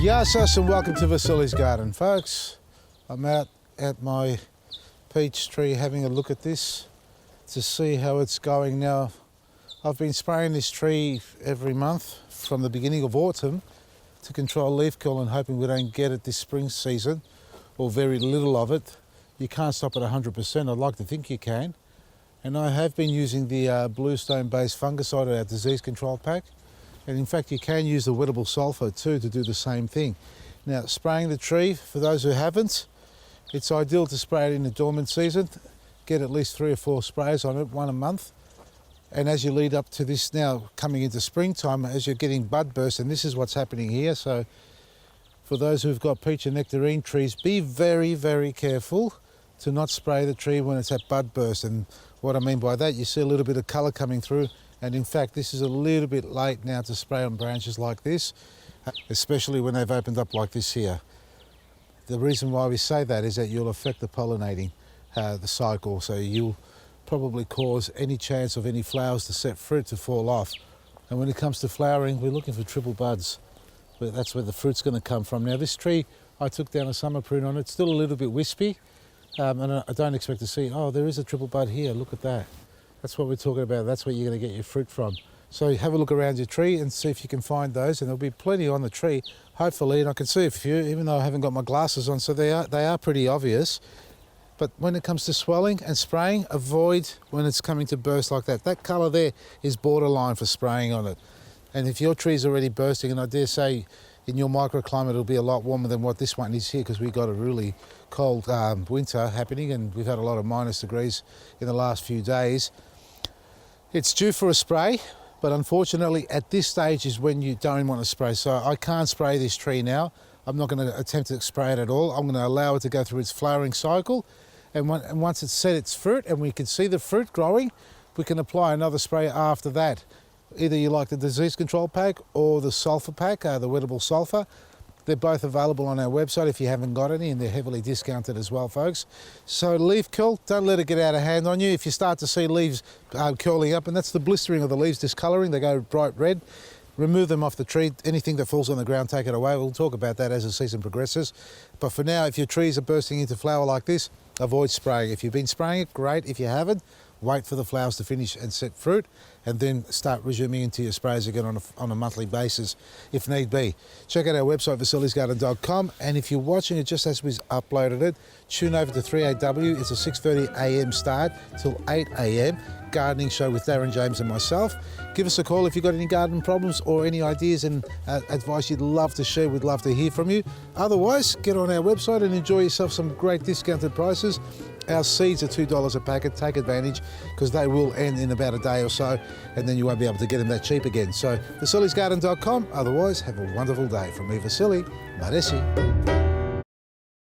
Yes, and welcome to Vasili's garden, folks. I'm out at my peach tree having a look at this to see how it's going now. I've been spraying this tree every month from the beginning of autumn to control leaf curl and hoping we don't get it this spring season, or very little of it. You can't stop at 100%, I'd like to think you can. And I have been using the bluestone-based fungicide, our disease control pack. And in fact, you can use the wettable sulfur too to do the same thing. Now, spraying the tree, for those who haven't, it's ideal to spray it in the dormant season. Get at least 3 or 4 sprays on it, 1 a month. And as you lead up to this now coming into springtime, as you're getting bud burst, and this is what's happening here. So for those who've got peach and nectarine trees, be very, very careful to not spray the tree when it's at bud burst. And what I mean by that, you see a little bit of colour coming through. And in fact, this is a little bit late now to spray on branches like this, especially when they've opened up like this here. The reason why we say that is that you'll affect the pollinating, the cycle. So you'll probably cause any chance of any flowers to set fruit to fall off. And when it comes to flowering, we're looking for triple buds. But that's where the fruit's going to come from. Now this tree, I took down a summer prune on it, it's still a little bit wispy. And I don't expect to see, oh, there is a triple bud here, look at that. That's what we're talking about. That's where you're going to get your fruit from. So have a look around your tree and see if you can find those, and there'll be plenty on the tree, hopefully, and I can see a few, even though I haven't got my glasses on, so they are pretty obvious. But when it comes to swelling and spraying, avoid when it's coming to burst like that. That colour there is borderline for spraying on it. And if your tree's already bursting, and I dare say in your microclimate it'll be a lot warmer than what this one is here, because we got a really cold winter happening, and we've had a lot of minus degrees in the last few days. It's due for a spray, but unfortunately at this stage is when you don't want to spray. So I can't spray this tree now. I'm not going to attempt to spray it at all. I'm going to allow it to go through its flowering cycle. And once it's set its fruit and we can see the fruit growing, we can apply another spray after that. Either you like the disease control pack or the sulfur pack, the wettable sulfur. They're both available on our website if you haven't got any, and they're heavily discounted as well, folks. So leaf curl, don't let it get out of hand on you. If you start to see leaves curling up, and that's the blistering of the leaves discolouring, they go bright red, remove them off the tree. Anything that falls on the ground, take it away. We'll talk about that as the season progresses. But for now, if your trees are bursting into flower like this, avoid spraying. If you've been spraying it, great. If you haven't, wait for the flowers to finish and set fruit, and then start resuming into your sprays again on a monthly basis if need be. Check out our website, vasilisgarden.com, and if you're watching it just as we've uploaded it, tune over to 3AW. It's a 6:30 a.m. start till 8 a.m. gardening show with Darren James and myself. Give us a call if you've got any garden problems or any ideas and advice you'd love to share. We'd love to hear from you. Otherwise, get on our website and enjoy yourself some great discounted prices. Our seeds are $2 a packet. Take advantage, because they will end in about a day or so, and then you won't be able to get them that cheap again. So, vasilisgarden.com. Otherwise, have a wonderful day. From me, Vasili, Maresi.